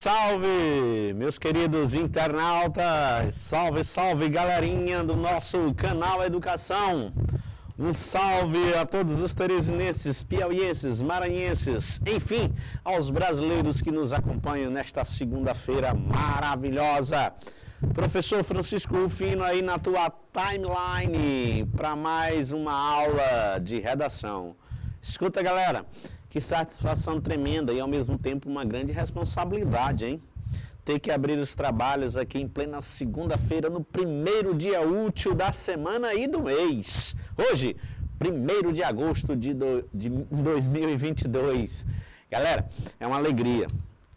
salve, meus queridos internautas! Salve, salve, galerinha do nosso canal Educação! Um salve a todos os teresinenses, piauienses, maranhenses, enfim, aos brasileiros que nos acompanham nesta segunda-feira maravilhosa. Professor Francisco Rufino aí na tua timeline para mais uma aula de redação. Escuta, galera, que satisfação tremenda e ao mesmo tempo uma grande responsabilidade, hein? Ter que abrir os trabalhos aqui em plena segunda-feira, no primeiro dia útil da semana e do mês. Hoje, 1º de agosto de 2022. Galera, é uma alegria,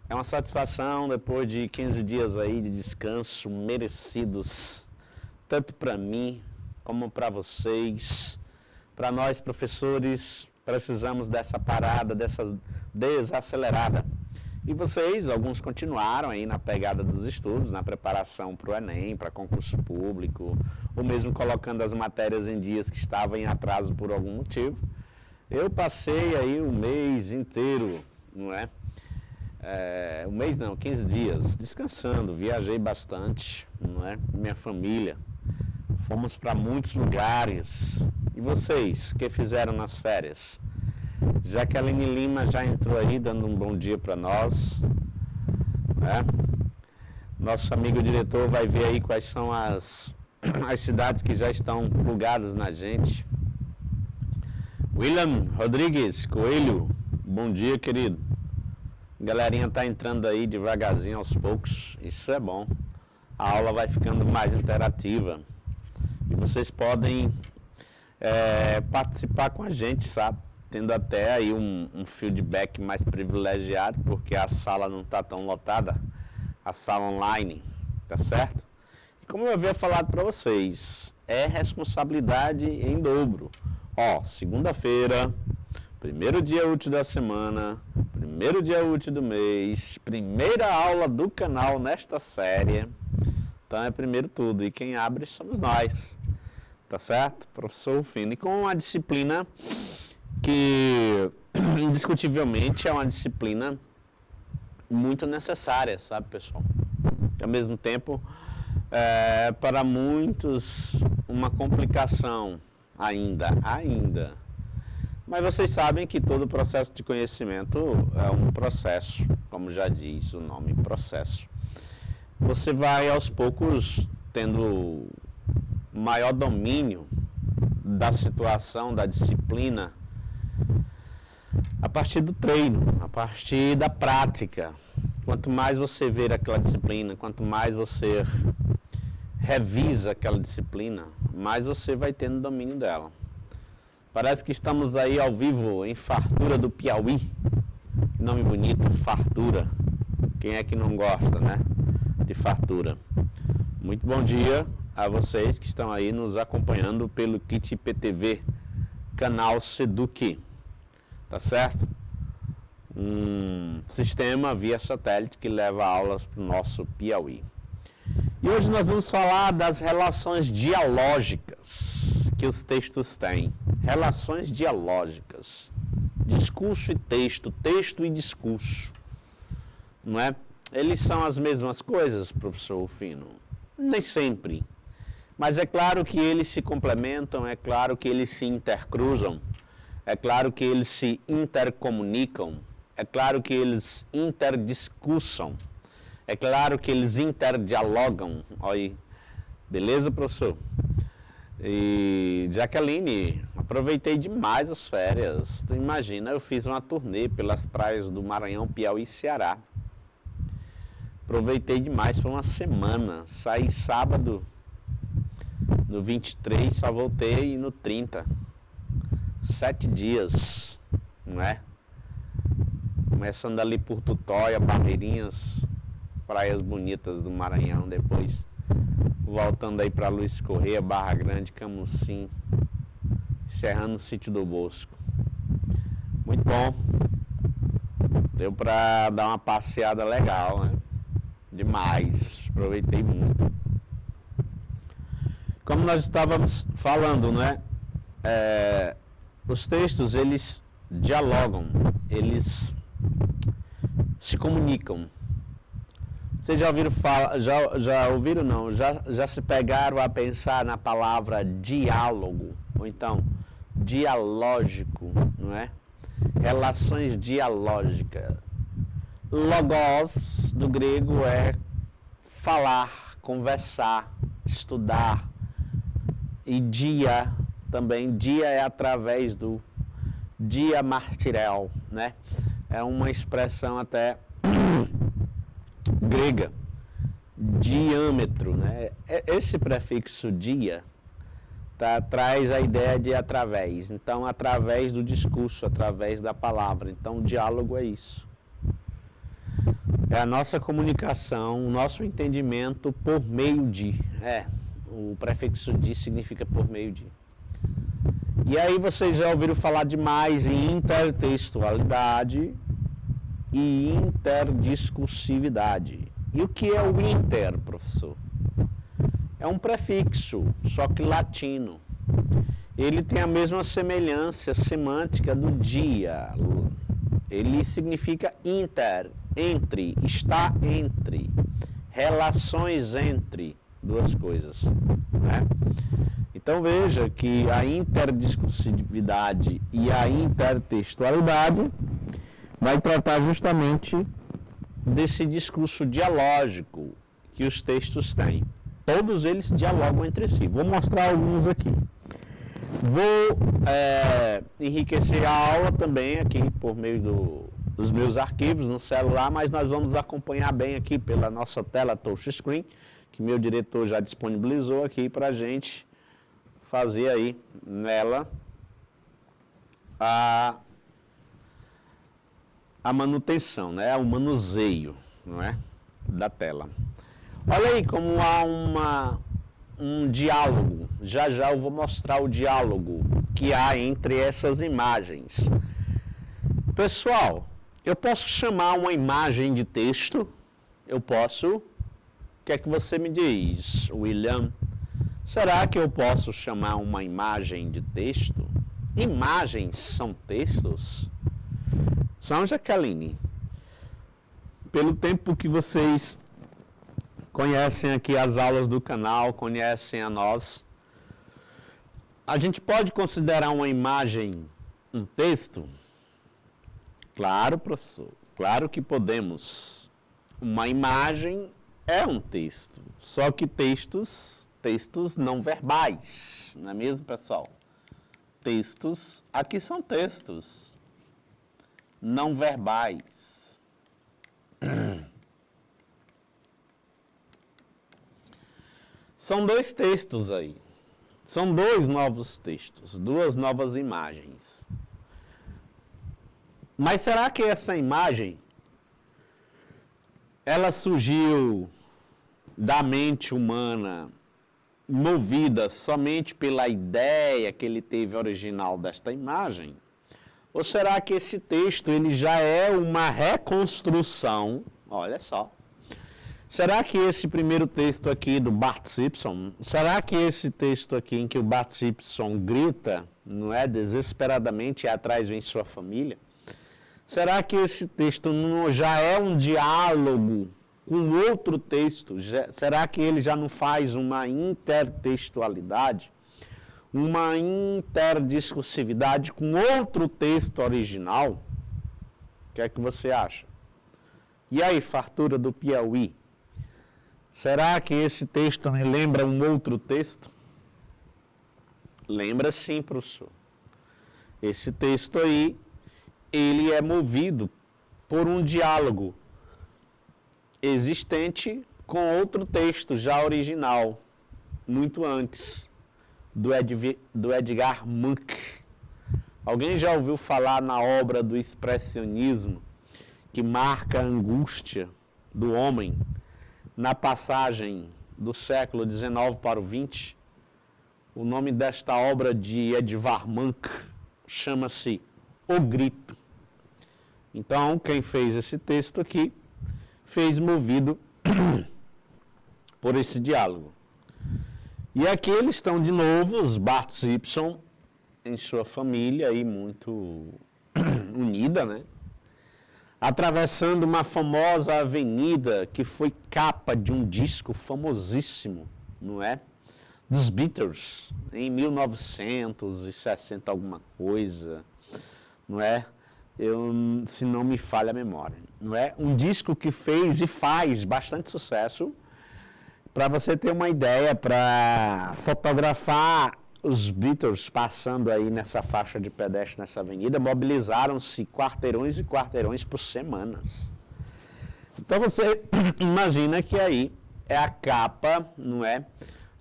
é uma satisfação depois de 15 dias aí de descanso merecidos, tanto para mim como para vocês, para nós professores. Precisamos dessa parada, dessa desacelerada. E vocês, alguns continuaram aí na pegada dos estudos, na preparação para o Enem, para concurso público, ou mesmo colocando as matérias em dias que estavam em atraso por algum motivo. Eu passei aí o mês inteiro, não é? Um mês não, 15 dias, descansando, viajei bastante, não é? Minha família, fomos para muitos lugares. E vocês, o que fizeram nas férias? Jaqueline Lima já entrou aí, dando um bom dia para nós. Né? Nosso amigo diretor vai ver aí quais são as cidades que já estão plugadas na gente. William Rodrigues Coelho, bom dia, querido. Galerinha tá entrando aí devagarzinho aos poucos, isso é bom. A aula vai ficando mais interativa. E vocês podem participar com a gente, sabe? Tendo até aí um feedback mais privilegiado, porque a sala não está tão lotada, a sala online, tá certo? E como eu havia falado para vocês, é responsabilidade em dobro. Ó, segunda-feira, 1º dia útil da semana, 1º dia útil do mês, primeira aula do canal nesta série. Então é primeiro tudo, e quem abre somos nós. Tá certo? Professor Rufino. E com uma disciplina que, indiscutivelmente, é uma disciplina muito necessária, sabe, pessoal? Ao mesmo tempo, para muitos, uma complicação ainda. Mas vocês sabem que todo processo de conhecimento é um processo, como já diz o nome, processo. Você vai, aos poucos, tendo maior domínio da situação, da disciplina, a partir do treino, a partir da prática. Quanto mais você vê aquela disciplina, quanto mais você revisa aquela disciplina, mais você vai tendo domínio dela. Parece que estamos aí ao vivo em Fartura do Piauí. Que nome bonito, Fartura. Quem é que não gosta, né, de fartura? Muito bom dia a vocês que estão aí nos acompanhando pelo Kit IPTV, canal Seduc, tá certo? Um sistema via satélite que leva aulas para o nosso Piauí. E hoje nós vamos falar das relações dialógicas que os textos têm. Relações dialógicas, discurso e texto, texto e discurso, não é? Eles são as mesmas coisas, professor Rufino? Nem sempre. Mas é claro que eles se complementam, é claro que eles se intercruzam, é claro que eles se intercomunicam, é claro que eles interdiscussam, é claro que eles interdialogam. Olha aí. Beleza, professor? E Jaqueline, aproveitei demais as férias. Tu imagina, eu fiz uma turnê pelas praias do Maranhão, Piauí e Ceará. Aproveitei demais, foi uma semana. Saí sábado, no 23, só voltei no 30. 7 dias, não é? Começando ali por Tutóia, Barreirinhas, praias bonitas do Maranhão, depois voltando aí para Luiz Correia, Barra Grande, Camusim, encerrando o Sítio do Bosco. Muito bom. Deu para dar uma passeada legal, né? Demais, aproveitei muito. Como nós estávamos falando, né? Os textos, eles dialogam, eles se comunicam. Vocês já ouviram falar, já ouviram não? Já se pegaram a pensar na palavra diálogo, ou então dialógico, não é? Relações dialógicas. Logos, do grego, é falar, conversar, estudar. E dia, também, dia é através do dia martirel, né? É uma expressão até grega, diâmetro, né? Esse prefixo dia traz a ideia de através. Então, através do discurso, através da palavra. Então, o diálogo é isso. É a nossa comunicação, o nosso entendimento por meio de. O prefixo de significa por meio de. E aí vocês já ouviram falar demais em intertextualidade e interdiscursividade. E o que é o inter, professor? É um prefixo, só que latino. Ele tem a mesma semelhança semântica do dia. Ele significa inter, entre, está entre, relações entre duas coisas, né? Então veja que a interdiscursividade e a intertextualidade vai tratar justamente desse discurso dialógico que os textos têm. Todos eles dialogam entre si. Vou mostrar alguns aqui. Vou enriquecer a aula também aqui por meio dos meus arquivos no celular, mas nós vamos acompanhar bem aqui pela nossa tela touchscreen, que meu diretor já disponibilizou aqui para a gente fazer aí nela a manutenção, né? O manuseio, não é? Da tela. Olha aí como há um diálogo. Já eu vou mostrar o diálogo que há entre essas imagens. Pessoal, eu posso chamar uma imagem de texto? Eu posso? O que é que você me diz, William? Será que eu posso chamar uma imagem de texto? Imagens são textos? São, Jaqueline? Pelo tempo que vocês conhecem aqui as aulas do canal, conhecem a nós, a gente pode considerar uma imagem um texto? Claro, professor, claro que podemos. Uma imagem é um texto, só que textos não verbais, não é mesmo, pessoal? Textos, aqui são textos não verbais. São dois textos aí. São dois novos textos, duas novas imagens. Mas será que essa imagem ela surgiu da mente humana, movida somente pela ideia que ele teve original desta imagem? Ou será que esse texto ele já é uma reconstrução? Olha só. Será que esse primeiro texto aqui do Bart Simpson, será que esse texto aqui em que o Bart Simpson grita, não é, desesperadamente, e atrás vem sua família? Será que esse texto já é um diálogo com outro texto? Será que ele já não faz uma intertextualidade? Uma interdiscursividade com outro texto original? O que é que você acha? E aí, fartura do Piauí? Será que esse texto me lembra um outro texto? Lembra sim, professor. Esse texto aí, ele é movido por um diálogo existente com outro texto já original, muito antes, do Edgar Munch. Alguém já ouviu falar na obra do expressionismo que marca a angústia do homem na passagem do século XIX para o XX? O nome desta obra de Edvard Munch chama-se O Grito. Então, quem fez esse texto aqui, fez movido por esse diálogo. E aqui eles estão de novo, os Bart Simpson, em sua família aí muito unida, né? atravessando uma famosa avenida que foi capa de um disco famosíssimo, não é? Dos Beatles, em 1960 alguma coisa, não é? Se não me falha a memória, não é? Um disco que fez e faz bastante sucesso. Para você ter uma ideia, para fotografar os Beatles passando aí nessa faixa de pedestre, nessa avenida, mobilizaram-se quarteirões e quarteirões por semanas. Então você imagina que aí é a capa, não é,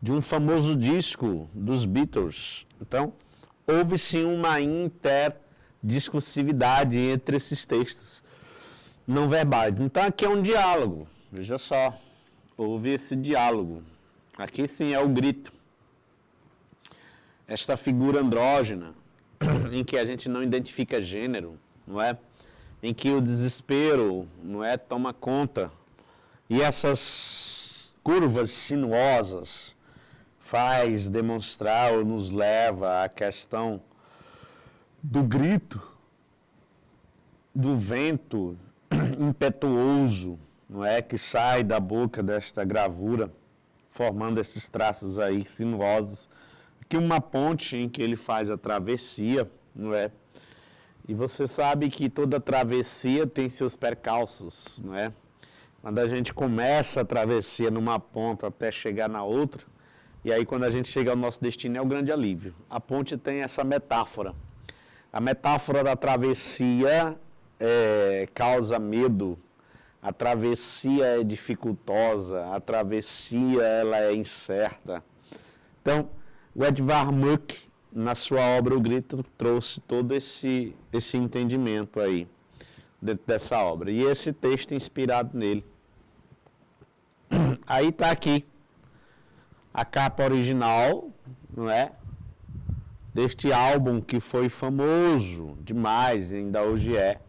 de um famoso disco dos Beatles. Então, houve sim uma interdiscursividade entre esses textos não verbais. Então aqui é um diálogo, veja só. Houve esse diálogo. Aqui sim é o grito. Esta figura andrógena, em que a gente não identifica gênero, não é? Em que o desespero, não é, toma conta. E essas curvas sinuosas faz demonstrar ou nos leva à questão do grito, do vento impetuoso, não é, que sai da boca desta gravura, formando esses traços aí sinuosos, que uma ponte em que ele faz a travessia, não é? E você sabe que toda travessia tem seus percalços, não é? Quando a gente começa a travessia numa ponta até chegar na outra, e aí quando a gente chega ao nosso destino é o grande alívio. A ponte tem essa metáfora. A metáfora da travessia causa medo. A travessia é dificultosa, a travessia ela é incerta. Então, o Edvard Munch, na sua obra O Grito, trouxe todo esse entendimento aí, dentro dessa obra. E esse texto inspirado nele. Aí está aqui a capa original, não é? Deste álbum que foi famoso demais, ainda hoje é.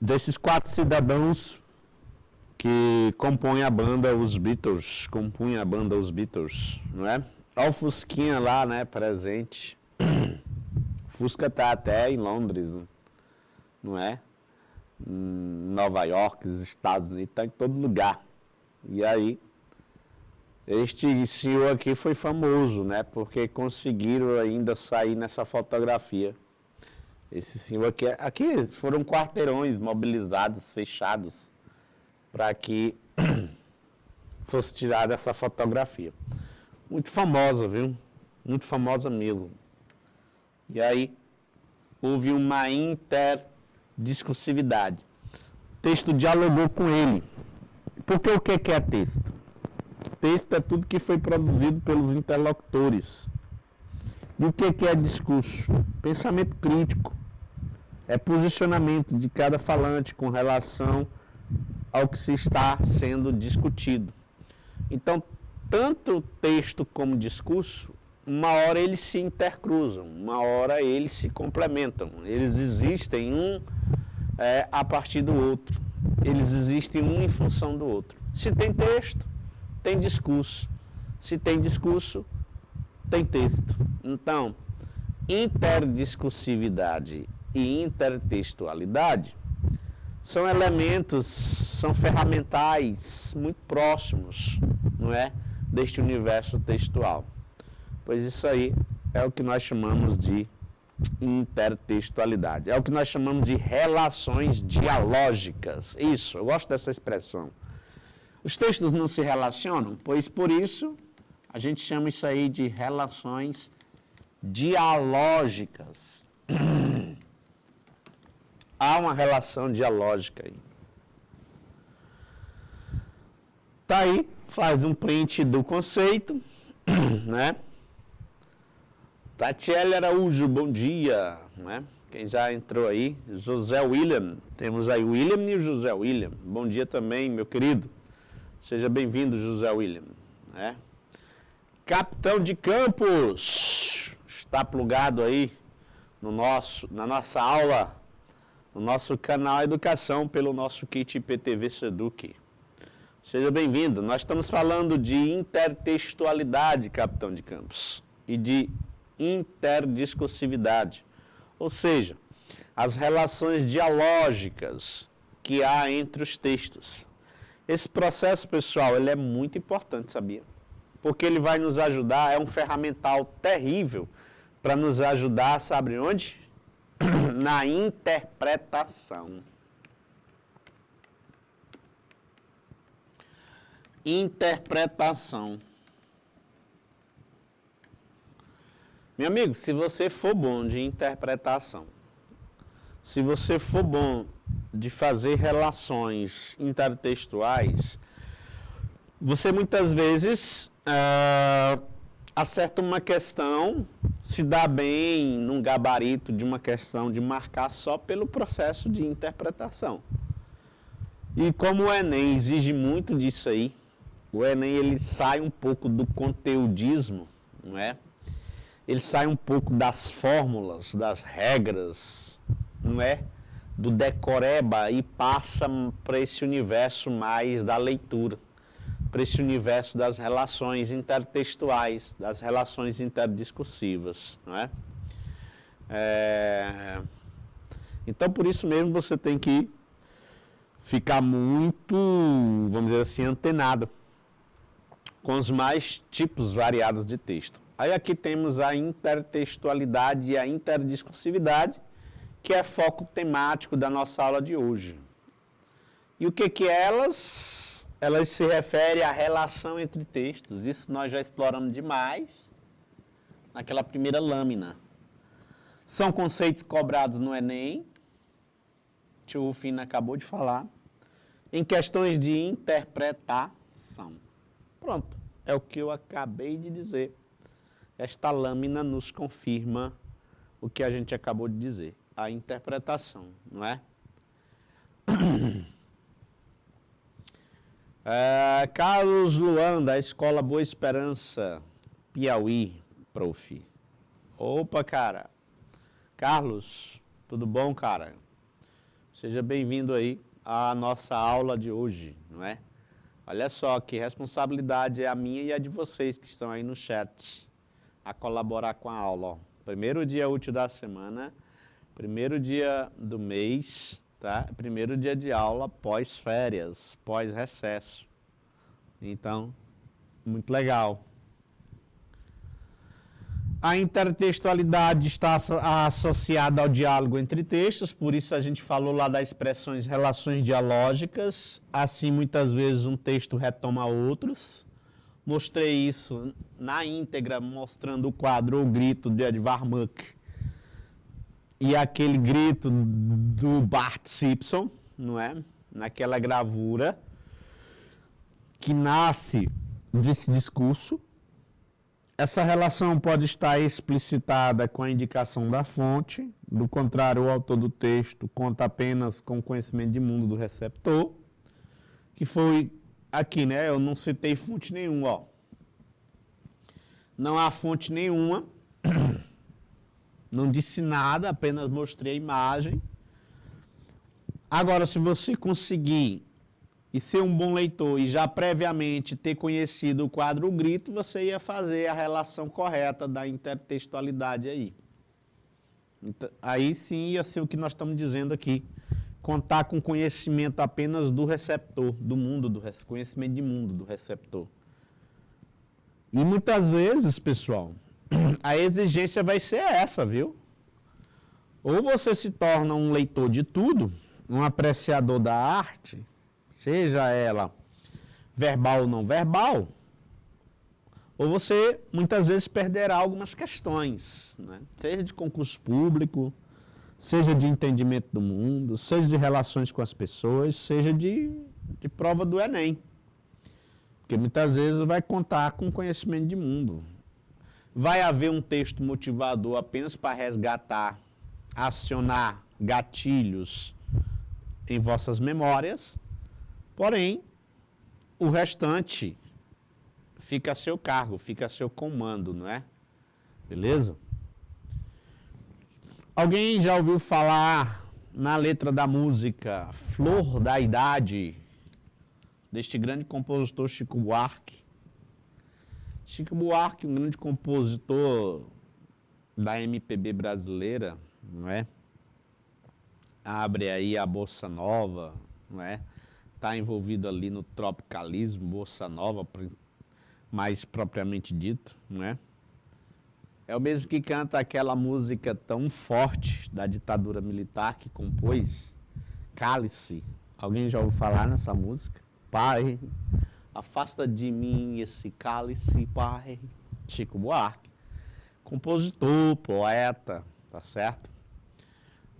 Desses 4 cidadãos que compõem a banda Os Beatles, não é? Olha o Fusquinha lá, né, presente. Fusca tá até em Londres, não é? Em Nova York, nos Estados Unidos, está em todo lugar. E aí, este senhor aqui foi famoso, né, porque conseguiram ainda sair nessa fotografia. Esse senhor aqui foram quarteirões mobilizados, fechados, para que fosse tirada essa fotografia. Muito famosa, viu? Muito famosa mesmo. E aí, houve uma interdiscursividade. O texto dialogou com ele. Porque o que é texto? Texto é tudo que foi produzido pelos interlocutores. E o que é discurso? Pensamento crítico. É posicionamento de cada falante com relação ao que se está sendo discutido. Então, tanto texto como discurso, uma hora eles se intercruzam, uma hora eles se complementam. Eles existem um a partir do outro. Eles existem um em função do outro. Se tem texto, tem discurso. Se tem discurso, tem texto. Então, interdiscursividade e intertextualidade são elementos, são ferramentais muito próximos, não é, deste universo textual. Pois isso aí é o que nós chamamos de intertextualidade. É o que nós chamamos de relações dialógicas. Isso, eu gosto dessa expressão. Os textos não se relacionam, pois por isso a gente chama isso aí de relações dialógicas. Há uma relação dialógica aí. Tá aí, faz um print do conceito, né? Tatiele Araújo, bom dia, né? Quem já entrou aí, José William, temos aí o William e o José William. Bom dia também, meu querido. Seja bem-vindo, José William, né? Capitão de Campos, está plugado aí na nossa aula, no nosso canal Educação, pelo nosso kit IPTV Seduc. Seja bem-vindo. Nós estamos falando de intertextualidade, Capitão de Campos, e de interdiscursividade. Ou seja, as relações dialógicas que há entre os textos. Esse processo, pessoal, ele é muito importante, sabia? Porque ele vai nos ajudar, é um ferramental terrível para nos ajudar, sabe onde? Na interpretação. Interpretação. Meu amigo, se você for bom de interpretação, se você for bom de fazer relações intertextuais, você muitas vezes acerta uma questão, se dá bem num gabarito de uma questão de marcar só pelo processo de interpretação. E como o Enem exige muito disso aí, o Enem ele sai um pouco do conteudismo, não é? Ele sai um pouco das fórmulas, das regras, não é? Do decoreba e passa para esse universo mais da leitura, para esse universo das relações intertextuais, das relações interdiscursivas, não é? Então, por isso mesmo, você tem que ficar muito, vamos dizer assim, antenado com os mais tipos variados de texto. Aí aqui temos a intertextualidade e a interdiscursividade, que é foco temático da nossa aula de hoje. E o que elas? Elas se referem à relação entre textos. Isso nós já exploramos demais naquela primeira lâmina. São conceitos cobrados no Enem, tio Rufino acabou de falar, em questões de interpretação. Pronto, é o que eu acabei de dizer. Esta lâmina nos confirma o que a gente acabou de dizer, a interpretação, não é? Carlos Luan, da Escola Boa Esperança, Piauí, prof. Opa, cara. Carlos, tudo bom, cara? Seja bem-vindo aí à nossa aula de hoje, não é? Olha só que responsabilidade é a minha e a de vocês que estão aí no chat a colaborar com a aula. Ó. Primeiro dia útil da semana, primeiro dia do mês, tá? Primeiro dia de aula pós-férias, pós-recesso. Então, muito legal. A intertextualidade está associada ao diálogo entre textos, por isso a gente falou lá das expressões relações dialógicas, assim muitas vezes um texto retoma outros. Mostrei isso na íntegra, mostrando o quadro O Grito de Edvard Munch e aquele grito do Bart Simpson, não é? Naquela gravura que nasce desse discurso. Essa relação pode estar explicitada com a indicação da fonte, do contrário, o autor do texto conta apenas com o conhecimento de mundo do receptor, que foi aqui, né? Eu não citei fonte nenhuma, ó. Não há fonte nenhuma, não disse nada, apenas mostrei a imagem. Agora, se você conseguir e ser um bom leitor e já previamente ter conhecido o quadro O Grito, você ia fazer a relação correta da intertextualidade aí. Então, aí sim ia ser o que nós estamos dizendo aqui. Contar com conhecimento apenas do receptor, do mundo, conhecimento de mundo do receptor. E muitas vezes, pessoal, a exigência vai ser essa, viu? Ou você se torna um leitor de tudo, um apreciador da arte, seja ela verbal ou não verbal, ou você muitas vezes perderá algumas questões, né? Seja de concurso público, seja de entendimento do mundo, seja de relações com as pessoas, seja de prova do Enem. Porque muitas vezes vai contar com conhecimento de mundo. Vai haver um texto motivador apenas para resgatar, acionar gatilhos em vossas memórias, porém, o restante fica a seu cargo, fica a seu comando, não é? Beleza? Alguém já ouviu falar na letra da música Flor da Idade, deste grande compositor Chico Buarque? Chico Buarque, um grande compositor da MPB brasileira, não é? abre aí a Bossa Nova, não é? Está envolvido ali no tropicalismo, Bossa Nova, mais propriamente dito, não é? É o mesmo que canta aquela música tão forte da ditadura militar que compôs, Cálice. Alguém já ouviu falar nessa música? Pai, afasta de mim esse cálice, pai. Chico Buarque. Compositor, poeta, tá certo?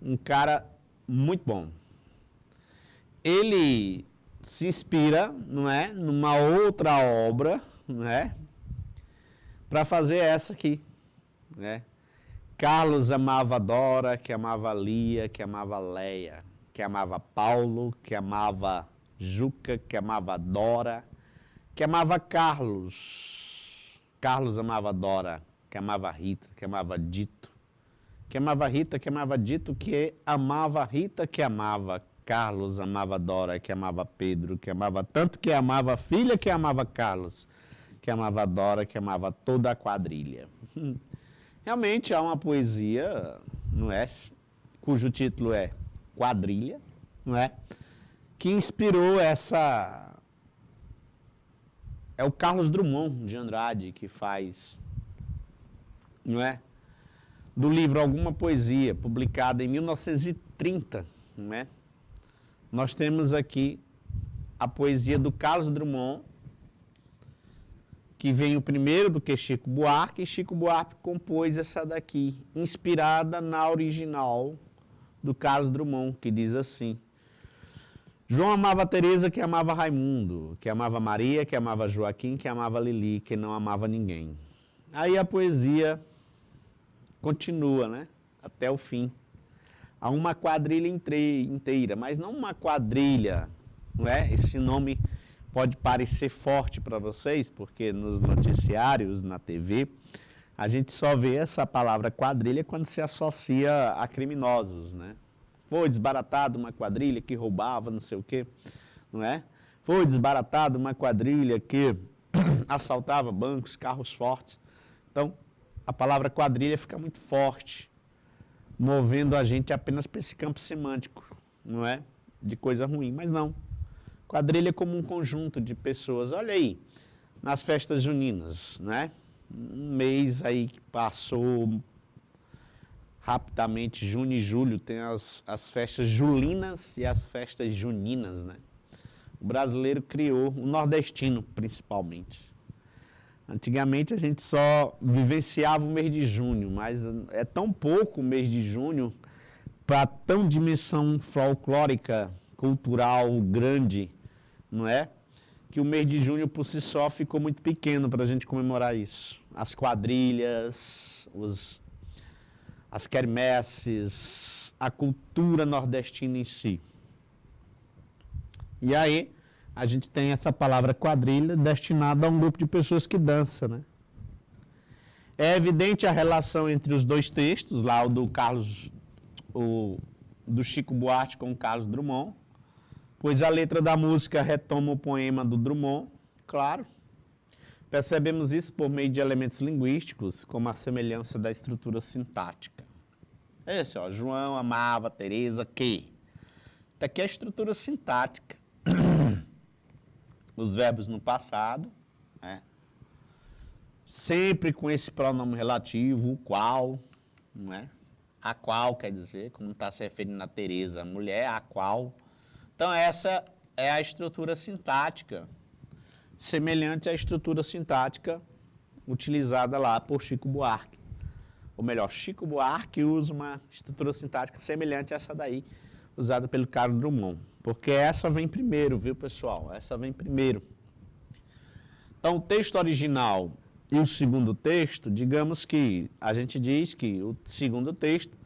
Um cara muito bom. Ele se inspira, não é, numa outra obra, não é, para fazer essa aqui, né? Carlos amava Dora, que amava Lia, que amava Leia, que amava Paulo, que amava Juca, que amava Dora, que amava Carlos. Carlos amava Dora, que amava Rita, que amava Dito, que amava Rita, que amava Dito, que amava Rita, que amava Carlos, amava Dora, que amava Pedro, que amava tanto que amava a filha, que amava Carlos, que amava Dora, que amava toda a quadrilha. Realmente há uma poesia, não é, cujo título é Quadrilha, não é, que inspirou essa. É o Carlos Drummond de Andrade que faz, não é, do livro Alguma Poesia, publicada em 1930, não é? Nós temos aqui a poesia do Carlos Drummond, que veio primeiro do que Chico Buarque, e Chico Buarque compôs essa daqui, inspirada na original do Carlos Drummond, que diz assim: João amava Teresa, que amava Raimundo, que amava Maria, que amava Joaquim, que amava Lili, que não amava ninguém. Aí a poesia continua, né? Até o fim. Há uma quadrilha inteira, mas não uma quadrilha, não é? Esse nome pode parecer forte para vocês, porque nos noticiários, na TV, a gente só vê essa palavra quadrilha quando se associa a criminosos, né? Foi desbaratado uma quadrilha que roubava, não sei o quê, não é? Foi desbaratado uma quadrilha que assaltava bancos, carros fortes. Então, a palavra quadrilha fica muito forte, movendo a gente apenas para esse campo semântico, não é? De coisa ruim, mas não. Quadrilha como um conjunto de pessoas. Olha aí, nas festas juninas, né? Um mês aí que passou rapidamente, junho e julho, tem as festas julinas e as festas juninas, né? O brasileiro criou, o nordestino principalmente. Antigamente a gente só vivenciava o mês de junho, mas é tão pouco o mês de junho para tão dimensão folclórica, cultural grande, não é? Que o mês de junho por si só ficou muito pequeno para a gente comemorar isso. As quadrilhas, as quermesses, a cultura nordestina em si. E aí a gente tem essa palavra quadrilha destinada a um grupo de pessoas que dança, né? É evidente a relação entre os dois textos, lá o do Chico Buarque com o Carlos Drummond, pois a letra da música retoma o poema do Drummond, claro. Percebemos isso por meio de elementos linguísticos, como a semelhança da estrutura sintática. É esse, ó, João amava Teresa que. Isso aqui é a estrutura sintática. Os verbos no passado, né? Sempre com esse pronome relativo, o qual, não é? A qual quer dizer, como está se referindo a Teresa, a mulher, a qual. Então, essa é a estrutura sintática, semelhante à estrutura sintática utilizada lá por Chico Buarque. Ou melhor, Chico Buarque usa uma estrutura sintática semelhante a essa daí, usada pelo Carlos Drummond. Porque essa vem primeiro, viu, pessoal? Essa vem primeiro. Então, o texto original e o segundo texto, digamos que a gente diz que o segundo texto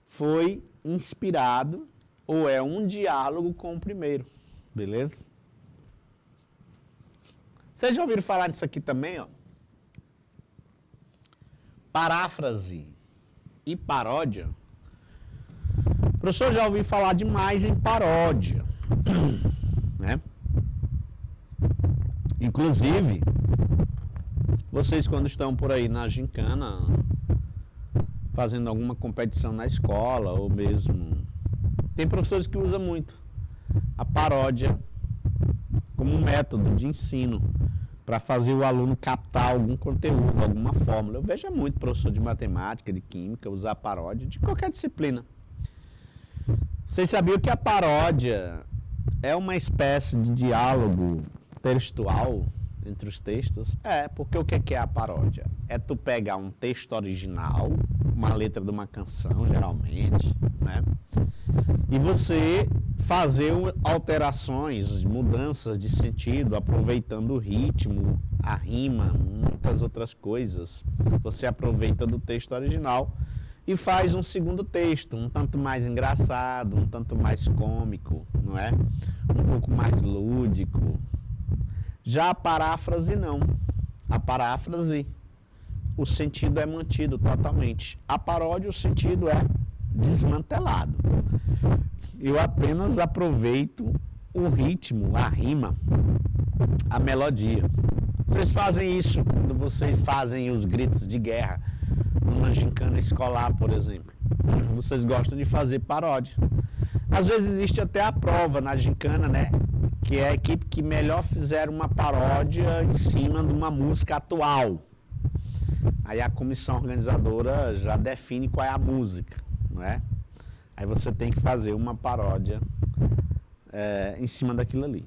foi inspirado ou é um diálogo com o primeiro, beleza? Vocês já ouviram falar disso aqui também, ó? Paráfrase e paródia. O professor já ouviu falar demais em paródia, né? Inclusive, vocês quando estão por aí na gincana, fazendo alguma competição na escola, ou mesmo Tem professores que usam muito a paródia como um método de ensino para fazer o aluno captar algum conteúdo, alguma fórmula. Eu vejo muito professor de matemática, de química, usar paródia de qualquer disciplina. Vocês sabiam que a paródia é uma espécie de diálogo textual entre os textos? Porque o que é a paródia? É tu pegar um texto original, uma letra de uma canção, geralmente, né? E você fazer alterações, mudanças de sentido, aproveitando o ritmo, a rima, muitas outras coisas. Você aproveita do texto original e faz um segundo texto, um tanto mais engraçado, um tanto mais cômico, não é? Um pouco mais lúdico. Já a paráfrase não. A paráfrase, o sentido é mantido totalmente. A paródia, o sentido é desmantelado. Eu apenas aproveito o ritmo, a rima, a melodia. Vocês fazem isso quando vocês fazem os gritos de guerra numa gincana escolar, por exemplo. Vocês gostam de fazer paródia. Às vezes existe até a prova na gincana, né? Que é a equipe que melhor fizer uma paródia em cima de uma música atual. Aí a comissão organizadora já define qual é a música, não é? Aí você tem que fazer uma paródia em cima daquilo ali.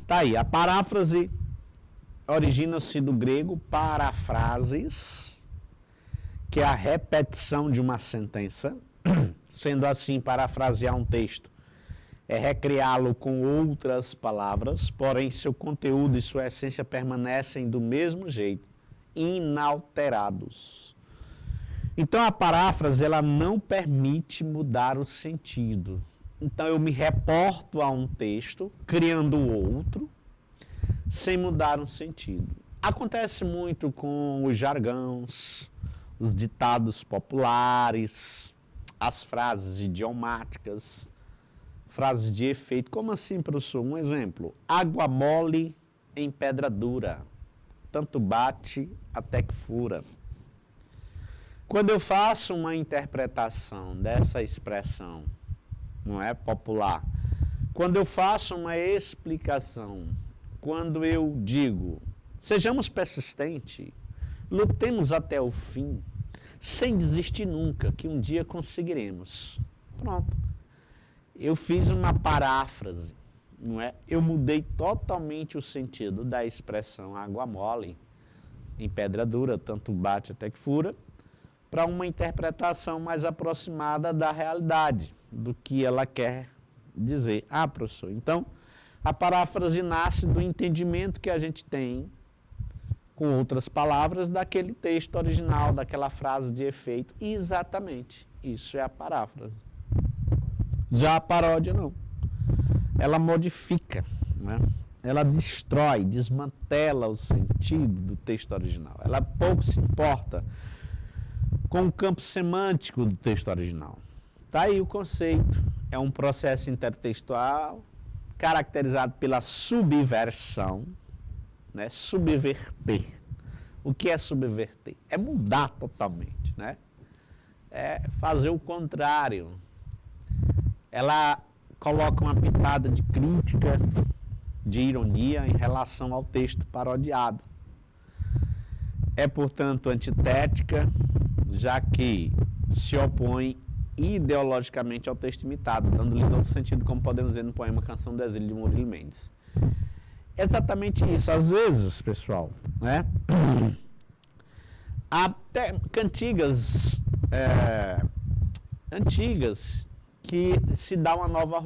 Tá aí, a paráfrase origina-se do grego parafrases, que é a repetição de uma sentença. Sendo assim, parafrasear um texto é recriá-lo com outras palavras, porém seu conteúdo e sua essência permanecem do mesmo jeito, inalterados. Então a paráfrase, ela não permite mudar o sentido. Então eu me reporto a um texto, criando outro, sem mudar o sentido. Acontece muito com os jargões, os ditados populares, as frases idiomáticas, frases de efeito. Como assim, professor? Um exemplo. Água mole em pedra dura, tanto bate até que fura. Quando eu faço uma interpretação dessa expressão, não é popular, quando eu faço uma explicação, quando eu digo, sejamos persistentes, lutemos até o fim, sem desistir nunca, que um dia conseguiremos. Pronto. Eu fiz uma paráfrase, não é? Eu mudei totalmente o sentido da expressão água mole em pedra dura, tanto bate até que fura, para uma interpretação mais aproximada da realidade, do que ela quer dizer. Ah, professor, então a paráfrase nasce do entendimento que a gente tem, com outras palavras, daquele texto original, daquela frase de efeito. Exatamente, isso é a paráfrase. Já a paródia não. Ela modifica, né? Ela destrói, desmantela o sentido do texto original. Ela pouco se importa com o campo semântico do texto original. Está aí o conceito. É um processo intertextual caracterizado pela subversão, né? Subverter. O que é subverter? É mudar totalmente, né? É fazer o contrário. Ela coloca uma pitada de crítica, de ironia em relação ao texto parodiado. É, portanto, antitética, já que se opõe ideologicamente ao texto imitado, dando-lhe outro sentido, como podemos ver no poema Canção do Exílio, de Murilo Mendes. Exatamente isso. Às vezes, pessoal, né? Há até cantigas antigas que se dá uma nova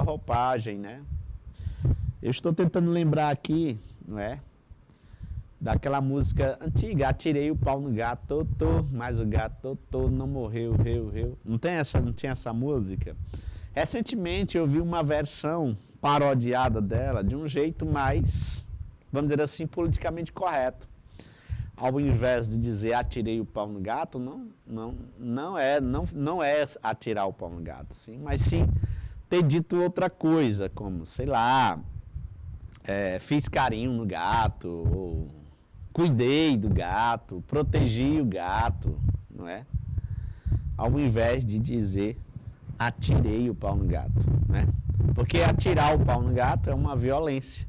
roupagem, né? Eu estou tentando lembrar aqui, não é? Daquela música antiga, atirei o pau no gato, mas o gato não morreu, reu. Não tinha essa música? Recentemente eu vi uma versão parodiada dela de um jeito mais, vamos dizer assim, politicamente correto. Ao invés de dizer atirei o pau no gato, não é atirar o pau no gato, sim, mas sim ter dito outra coisa, como, sei lá, fiz carinho no gato, ou cuidei do gato, protegi o gato, não é? Ao invés de dizer atirei o pau no gato, né? Porque atirar o pau no gato é uma violência.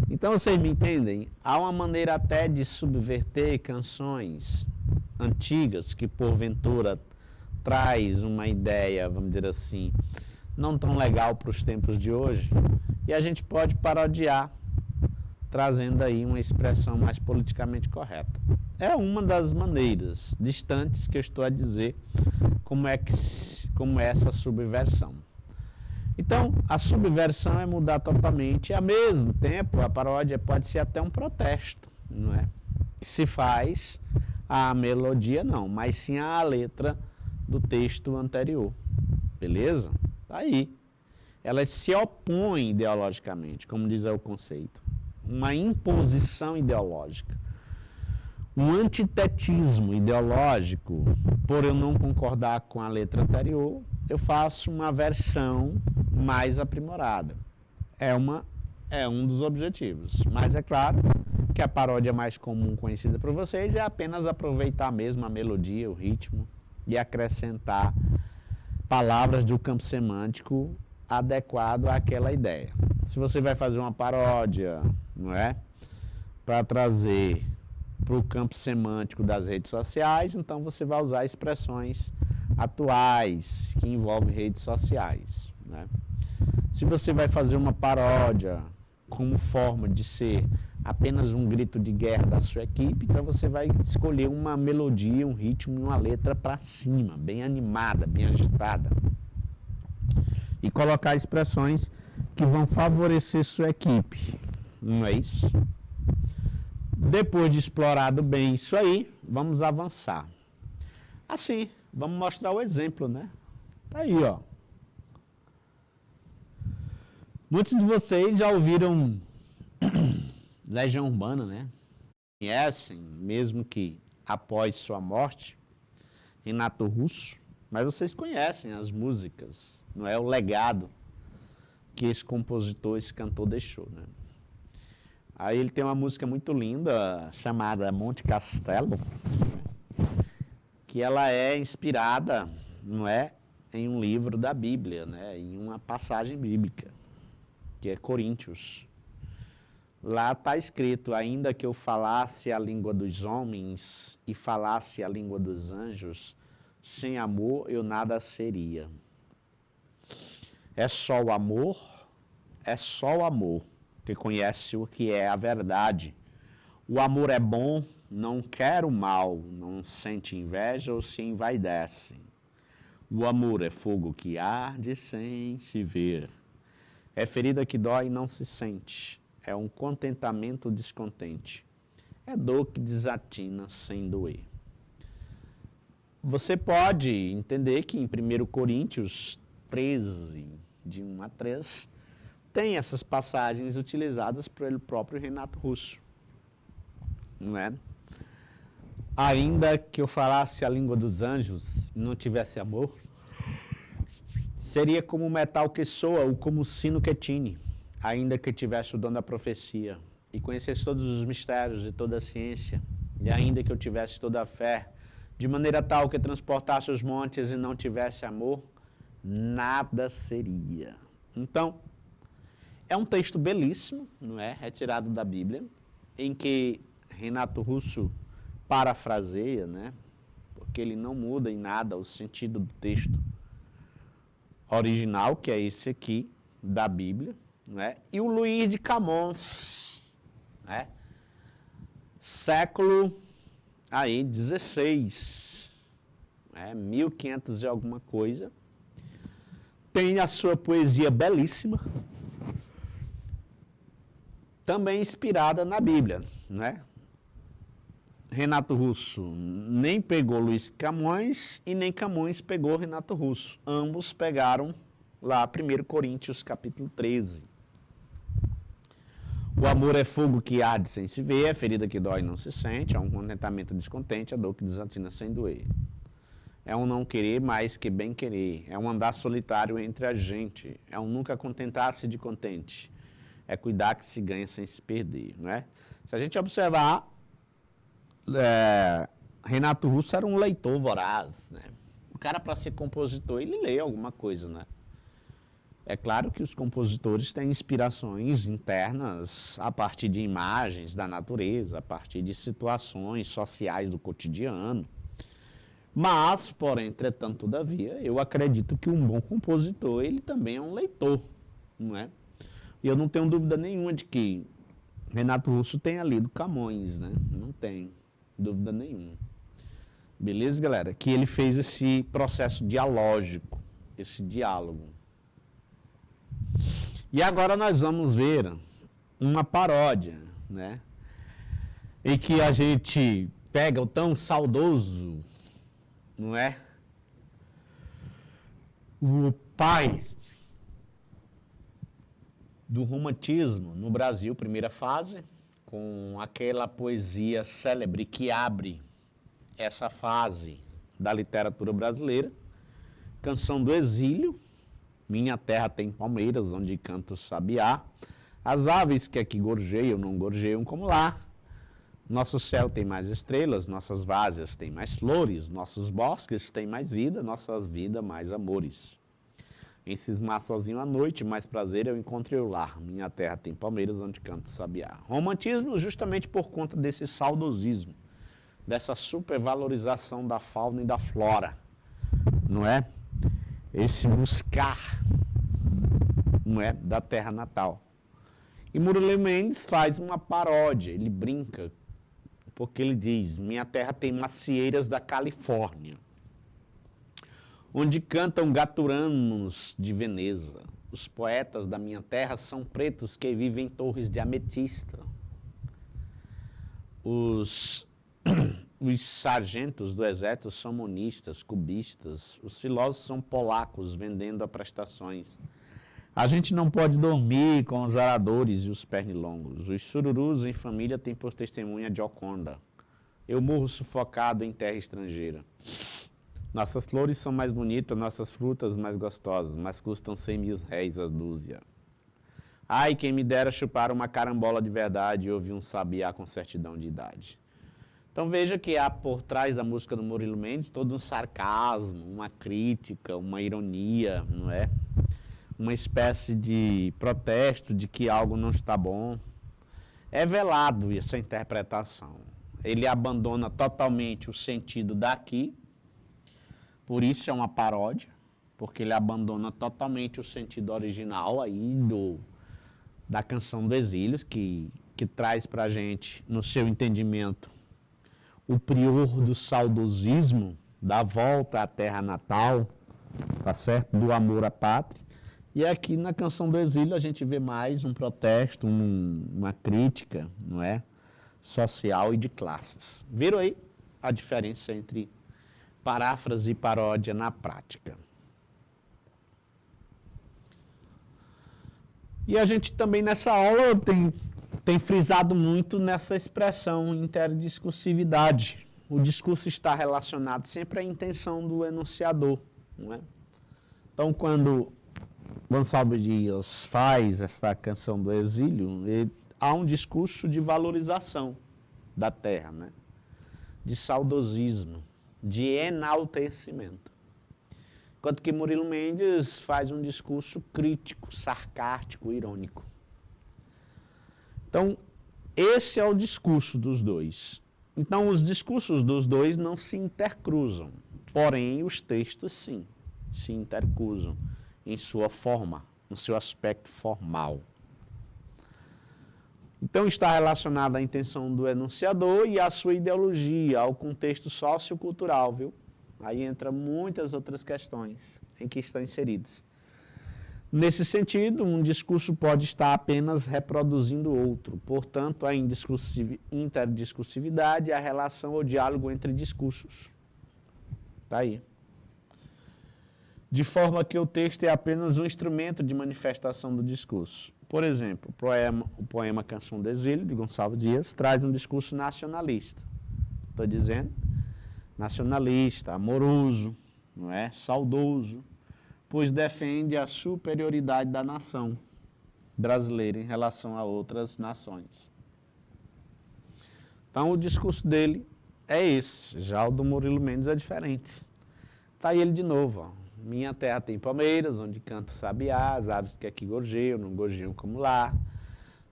Então vocês me entendem? Há uma maneira até de subverter canções antigas que porventura traz uma ideia, vamos dizer assim, não tão legal para os tempos de hoje, e a gente pode parodiar, trazendo aí uma expressão mais politicamente correta. É uma das maneiras distantes que eu estou a dizer como é essa subversão. Então, a subversão é mudar totalmente, e ao mesmo tempo a paródia pode ser até um protesto, não é? Que se faz a melodia não, mas sim a letra do texto anterior, beleza? Tá aí. Ela se opõe ideologicamente, como diz o conceito. Uma imposição ideológica. Um antitetismo ideológico, por eu não concordar com a letra anterior, eu faço uma versão mais aprimorada. É um dos objetivos. Mas é claro que a paródia mais comum conhecida por vocês é apenas aproveitar mesmo a melodia, o ritmo e acrescentar palavras do campo semântico adequado àquela ideia. Se você vai fazer uma paródia, não é? Para trazer para o campo semântico das redes sociais, então você vai usar expressões atuais que envolvem redes sociais, né? Se você vai fazer uma paródia como forma de ser apenas um grito de guerra da sua equipe, então você vai escolher uma melodia, um ritmo e uma letra para cima, bem animada, bem agitada. E colocar expressões que vão favorecer sua equipe, não é isso? Depois de explorado bem isso aí, vamos avançar. Assim, vamos mostrar o exemplo, né? Tá aí, ó. Muitos de vocês já ouviram Legião Urbana, né? Conhecem, mesmo que após sua morte, Renato Russo, mas vocês conhecem as músicas, não é? O legado que esse compositor, esse cantor deixou, né? Aí ele tem uma música muito linda, chamada Monte Castelo, que ela é inspirada, não é, em um livro da Bíblia, né? Em uma passagem bíblica, que é Coríntios. Lá está escrito, ainda que eu falasse a língua dos homens e falasse a língua dos anjos, sem amor eu nada seria. É só o amor que conhece o que é a verdade. O amor é bom, não quer o mal, não sente inveja ou se envaidece. O amor é fogo que arde sem se ver. É ferida que dói e não se sente. É um contentamento descontente. É dor que desatina sem doer. Você pode entender que em 1 Coríntios 13, de 1 a 3, tem essas passagens utilizadas pelo próprio Renato Russo. Não é? Ainda que eu falasse a língua dos anjos e não tivesse amor, seria como o metal que soa ou como o sino que tine, ainda que tivesse o dom da profecia e conhecesse todos os mistérios e toda a ciência, e ainda que eu tivesse toda a fé, de maneira tal que transportasse os montes e não tivesse amor, nada seria. Então, é um texto belíssimo, não é? Retirado da Bíblia, em que Renato Russo parafraseia, né? Porque ele não muda em nada o sentido do texto original, que é esse aqui, da Bíblia, né? E o Luís de Camões, né? Século aí 16, né? 1500 e alguma coisa, tem a sua poesia belíssima, também inspirada na Bíblia, né? Renato Russo nem pegou Luís Camões e nem Camões pegou Renato Russo. Ambos pegaram lá 1 Coríntios capítulo 13. O amor é fogo que arde sem se ver, é ferida que dói e não se sente, é um contentamento descontente, é dor que desatina sem doer. É um não querer mais que bem querer, é um andar solitário entre a gente, é um nunca contentar-se de contente, é cuidar que se ganha sem se perder, não é? Se a gente observar, Renato Russo era um leitor voraz, né? cara, para ser compositor, ele lê alguma coisa, né? É claro que os compositores têm inspirações internas a partir de imagens da natureza, a partir de situações sociais do cotidiano. Mas, porém, entretanto, todavia, eu acredito que um bom compositor, ele também é um leitor, não é? E eu não tenho dúvida nenhuma de que Renato Russo tenha lido Camões, né? Não tenho dúvida nenhuma. Beleza, galera? Que ele fez esse processo dialógico, esse diálogo. E agora nós vamos ver uma paródia, né? Em que a gente pega o tão saudoso, não é? O pai do romantismo no Brasil, primeira fase, com aquela poesia célebre que abre essa fase da literatura brasileira, Canção do Exílio, Minha Terra Tem Palmeiras, onde canta o sabiá, as aves que aqui gorjeiam não gorjeiam como lá, nosso céu tem mais estrelas, nossas várzeas têm mais flores, nossos bosques têm mais vida, nossa vida mais amores. Em cismar sozinho à noite, mais prazer eu encontrei o lar. Minha terra tem palmeiras, onde canta o sabiá. Romantismo justamente por conta desse saudosismo, dessa supervalorização da fauna e da flora, não é? Esse buscar, não é, da terra natal. E Murilo Mendes faz uma paródia, ele brinca, porque ele diz, minha terra tem macieiras da Califórnia, onde cantam gaturanos de Veneza. Os poetas da minha terra são pretos que vivem em torres de ametista. Os sargentos do exército são monistas, cubistas. Os filósofos são polacos vendendo a prestações. A gente não pode dormir com os aradores e os pernilongos. Os sururus em família têm por testemunha Gioconda. Eu morro sufocado em terra estrangeira. Nossas flores são mais bonitas, nossas frutas mais gostosas, mas custam 100.000 réis a dúzia. Ai, quem me dera chupar uma carambola de verdade e ouvir um sabiá com certidão de idade. Então veja que há por trás da música do Murilo Mendes todo um sarcasmo, uma crítica, uma ironia, não é? Uma espécie de protesto de que algo não está bom. É velado essa interpretação. Ele abandona totalmente o sentido daqui, por isso é uma paródia, porque ele abandona totalmente o sentido original aí da Canção do Exílio, que traz para a gente, no seu entendimento, o prior do saudosismo, da volta à terra natal, tá certo? Do amor à pátria. E aqui na Canção do Exílio a gente vê mais um protesto, uma crítica, não é? Social e de classes. Viram aí a diferença entre paráfrase e paródia na prática. E a gente também nessa aula tem frisado muito nessa expressão interdiscursividade. O discurso está relacionado sempre à intenção do enunciador, não é? Então, quando Gonçalves Dias faz esta Canção do Exílio, há um discurso de valorização da terra, né? De saudosismo, de enaltecimento. Enquanto que Murilo Mendes faz um discurso crítico, sarcástico, irônico. Então, esse é o discurso dos dois. Então, os discursos dos dois não se intercruzam, porém, os textos, sim, se intercruzam em sua forma, no seu aspecto formal. Então, está relacionado à intenção do enunciador e à sua ideologia, ao contexto sociocultural, viu? Aí entra muitas outras questões em que estão inseridas. Nesse sentido, um discurso pode estar apenas reproduzindo outro. Portanto, a interdiscursividade é a relação ou diálogo entre discursos. Está aí. De forma que o texto é apenas um instrumento de manifestação do discurso. Por exemplo, o poema Canção do Exílio, de Gonçalves Dias, traz um discurso nacionalista. Estou dizendo? Nacionalista, amoroso, não é? Saudoso, pois defende a superioridade da nação brasileira em relação a outras nações. Então, o discurso dele é esse, já o do Murilo Mendes é diferente. Tá aí ele de novo, ó. Minha terra tem palmeiras, onde canto sabiá, as aves que aqui gorjeiam, não gorjeiam como lá.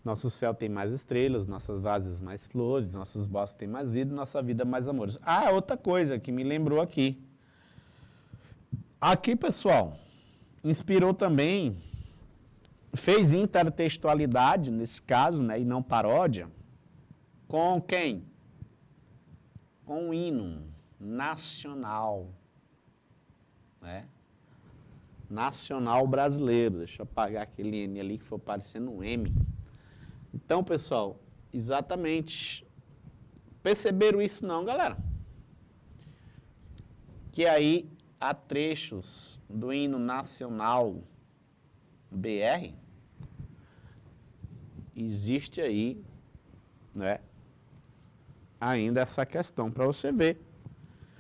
Nosso céu tem mais estrelas, nossas vases mais flores, nossos bosques têm mais vida, nossa vida mais amores. Ah, outra coisa que me lembrou aqui. Aqui, pessoal, inspirou também, fez intertextualidade, nesse caso, né, e não paródia, com quem? Com o hino nacional, né? Nacional brasileiro. Deixa eu apagar aquele N ali que foi parecendo um M. Então, pessoal, exatamente, perceberam isso não, galera? Que aí há trechos do hino nacional BR, existe aí, né, ainda essa questão para você ver.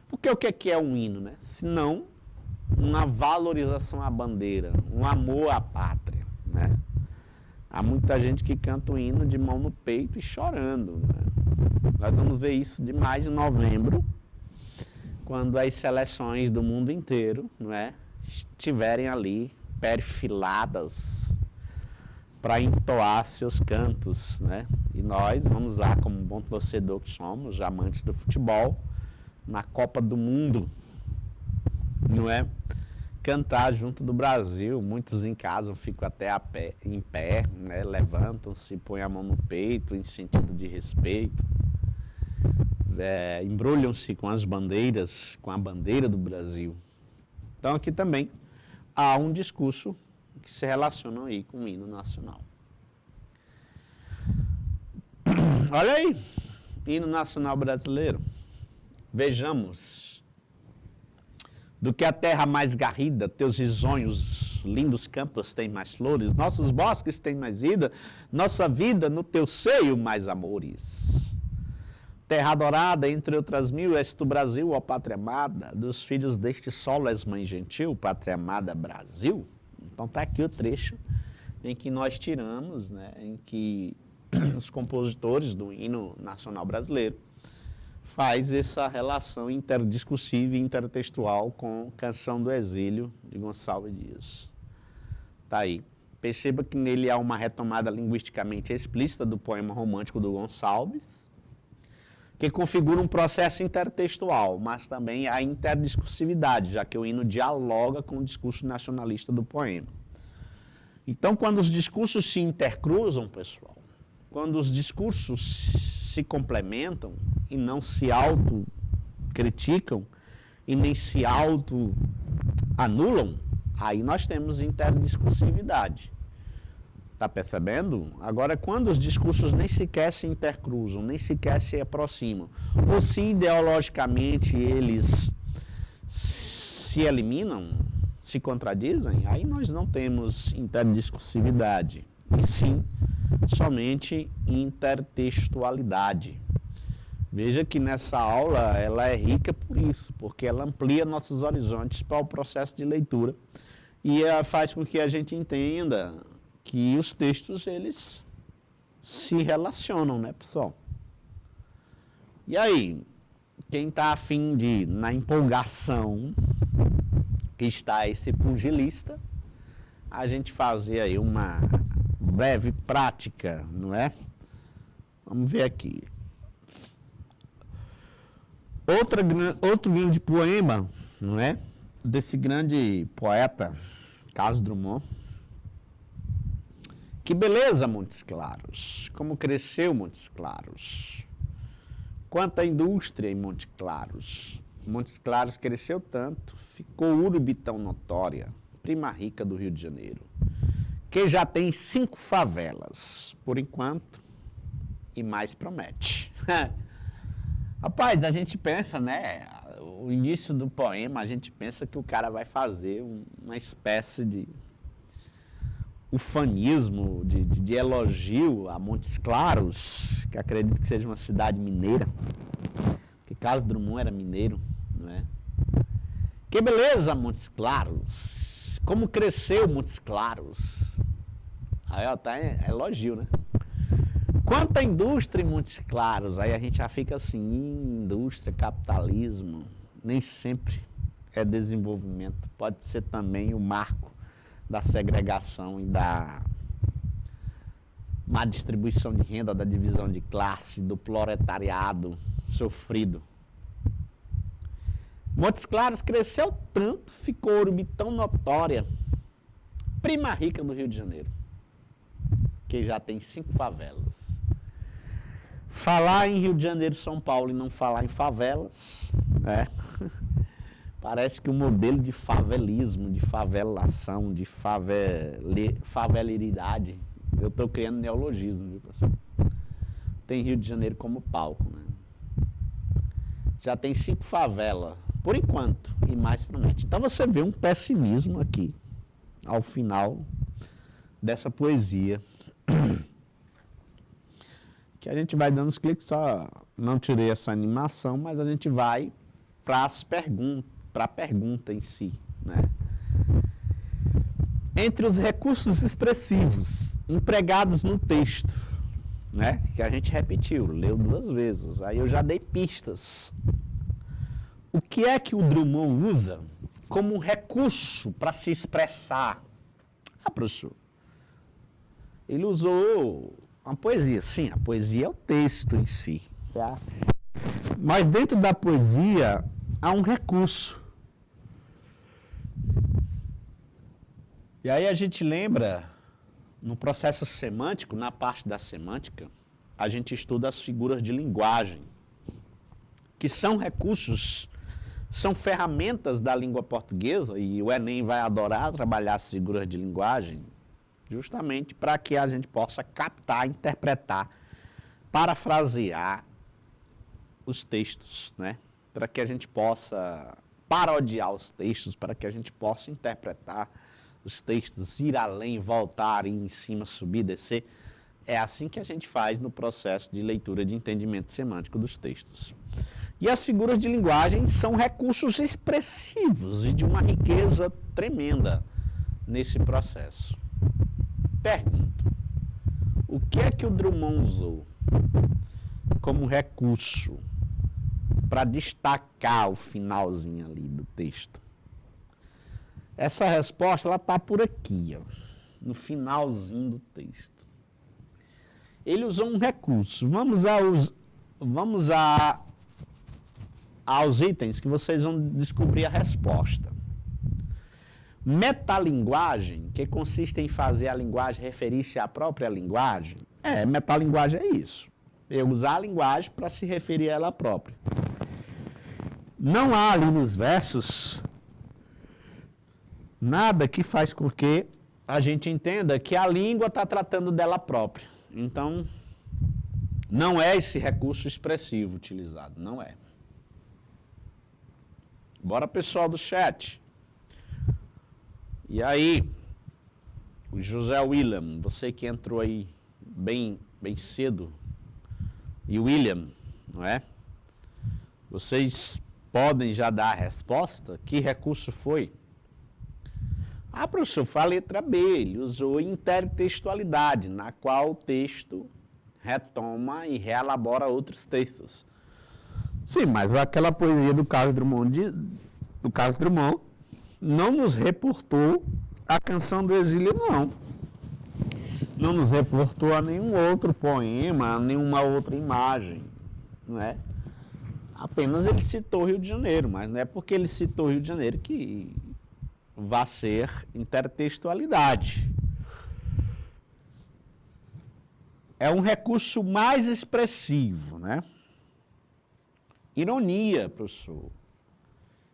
Porque o que é um hino, né? Se não uma valorização à bandeira, um amor à pátria, né? Há muita gente que canta o hino de mão no peito e chorando, né? Nós vamos ver isso demais em novembro, quando as seleções do mundo inteiro, não é, estiverem ali perfiladas para entoar seus cantos, né? E nós vamos lá, como um bom torcedor que somos, amantes do futebol, na Copa do Mundo, não é? Cantar junto do Brasil. Muitos em casa ficam até em pé, né? Levantam-se, põem a mão no peito em sentido de respeito. Embrulham-se com as bandeiras, com a bandeira do Brasil. Então aqui também há um discurso que se relaciona aí com o hino nacional. Olha aí, hino nacional brasileiro. Vejamos. Do que a terra mais garrida, teus risonhos, lindos campos têm mais flores, nossos bosques têm mais vida, nossa vida no teu seio mais amores. Terra adorada, entre outras mil, és tu Brasil, ó pátria amada, dos filhos deste solo és mãe gentil, pátria amada Brasil. Então está aqui o trecho em que nós tiramos, né, em que os compositores do hino nacional brasileiro faz essa relação interdiscursiva e intertextual com Canção do Exílio, de Gonçalves Dias. Está aí. Perceba que nele há uma retomada linguisticamente explícita do poema romântico do Gonçalves, que configura um processo intertextual, mas também a interdiscursividade, já que o hino dialoga com o discurso nacionalista do poema. Então, quando os discursos se intercruzam, pessoal, quando os discursos se complementam e não se autocriticam e nem se auto-anulam, aí nós temos interdiscursividade. Está percebendo? Agora, quando os discursos nem sequer se intercruzam, nem sequer se aproximam, ou se ideologicamente eles se eliminam, se contradizem, aí nós não temos interdiscursividade, e sim somente intertextualidade. Veja que nessa aula ela é rica por isso, porque ela amplia nossos horizontes para o processo de leitura e ela faz com que a gente entenda que os textos eles se relacionam, né, pessoal? E aí, quem está afim de, na empolgação que está esse pugilista, a gente fazer aí uma breve prática, não é? Vamos ver aqui. Outro grande poema, não é? Desse grande poeta, Carlos Drummond. Que beleza, Montes Claros! Como cresceu Montes Claros! Quanta indústria em Montes Claros! Montes Claros cresceu tanto, ficou urbe tão notória, prima rica do Rio de Janeiro, que já tem 5 favelas, por enquanto, e mais promete. Rapaz, a gente pensa, né? O início do poema, a gente pensa que o cara vai fazer uma espécie de ufanismo, de elogio a Montes Claros, que acredito que seja uma cidade mineira, que Carlos Drummond era mineiro, não é? Que beleza, Montes Claros! Como cresceu Montes Claros! Aí, ó, tá elogio, né? Quanta indústria em Montes Claros! Aí a gente já fica assim, indústria, capitalismo, nem sempre é desenvolvimento, pode ser também o marco da segregação e da má distribuição de renda, da divisão de classe, do proletariado sofrido. Montes Claros cresceu tanto, ficou Urubi tão notória, prima rica do Rio de Janeiro, que já tem 5 favelas. Falar em Rio de Janeiro e São Paulo e não falar em favelas, né? Parece que o modelo de favelismo, de favelação, de faveleridade, eu estou criando neologismo, viu, pessoal? Tem Rio de Janeiro como palco, né? Já tem 5 favelas, por enquanto, e mais promete. Então você vê um pessimismo aqui, ao final dessa poesia, que a gente vai dando os cliques, só não tirei essa animação, mas a gente vai para a pergunta em si, né? Entre os recursos expressivos empregados no texto, né, que a gente repetiu, leu 2 vezes, aí eu já dei pistas. O que é que o Drummond usa como um recurso para se expressar? Ah, professor, ele usou uma poesia. Sim, a poesia é o texto em si, tá? Mas dentro da poesia há um recurso. E aí a gente lembra, no processo semântico, na parte da semântica, a gente estuda as figuras de linguagem, que são recursos, são ferramentas da língua portuguesa, e o Enem vai adorar trabalhar as figuras de linguagem, justamente para que a gente possa captar, interpretar, parafrasear os textos, né? Para que a gente possa parodiar os textos, para que a gente possa interpretar os textos, ir além, voltar, ir em cima, subir, descer. É assim que a gente faz no processo de leitura de entendimento semântico dos textos. E as figuras de linguagem são recursos expressivos e de uma riqueza tremenda nesse processo. Pergunto, o que é que o Drummond usou como recurso para destacar o finalzinho ali do texto? Essa resposta ela está por aqui, ó, no finalzinho do texto. Ele usou um recurso. Vamos aos itens que vocês vão descobrir a resposta. Metalinguagem, que consiste em fazer a linguagem referir-se à própria linguagem. Metalinguagem é isso. Eu usar a linguagem para se referir a ela própria. Não há ali nos versos nada que faz com que a gente entenda que a língua está tratando dela própria. Então, não é esse recurso expressivo utilizado, não é. Bora, pessoal do chat. E aí, o José William, você que entrou aí bem cedo, e o William, não é? Vocês podem já dar a resposta? Que recurso foi? Ah, professor, foi a letra B, ele usou intertextualidade, na qual o texto retoma e reelabora outros textos. Sim, mas aquela poesia do Carlos Drummond, não nos reportou a Canção do Exílio, não. Não nos reportou a nenhum outro poema, a nenhuma outra imagem, não é? Apenas ele citou Rio de Janeiro, mas não é porque ele citou Rio de Janeiro que vai ser intertextualidade. É um recurso mais expressivo, né? Ironia, professor,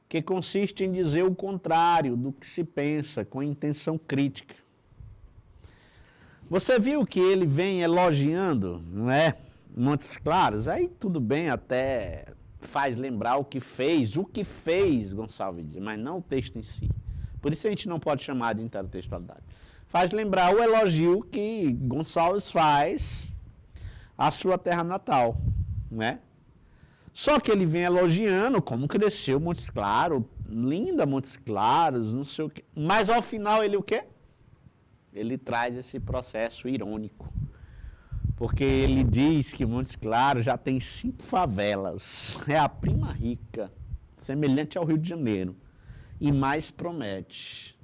que consiste em dizer o contrário do que se pensa com intenção crítica. Você viu que ele vem elogiando, não é? Montes Claros, aí tudo bem, até faz lembrar o que fez Gonçalves Dias, mas não o texto em si. Por isso a gente não pode chamar de intertextualidade. Faz lembrar o elogio que Gonçalves faz à sua terra natal, né? Só que ele vem elogiando como cresceu Montes Claros, linda Montes Claros, não sei o quê. Mas ao final ele o quê? Ele traz esse processo irônico. Porque ele diz que Montes Claros já tem 5 favelas. É a prima rica, semelhante ao Rio de Janeiro. e mais promete.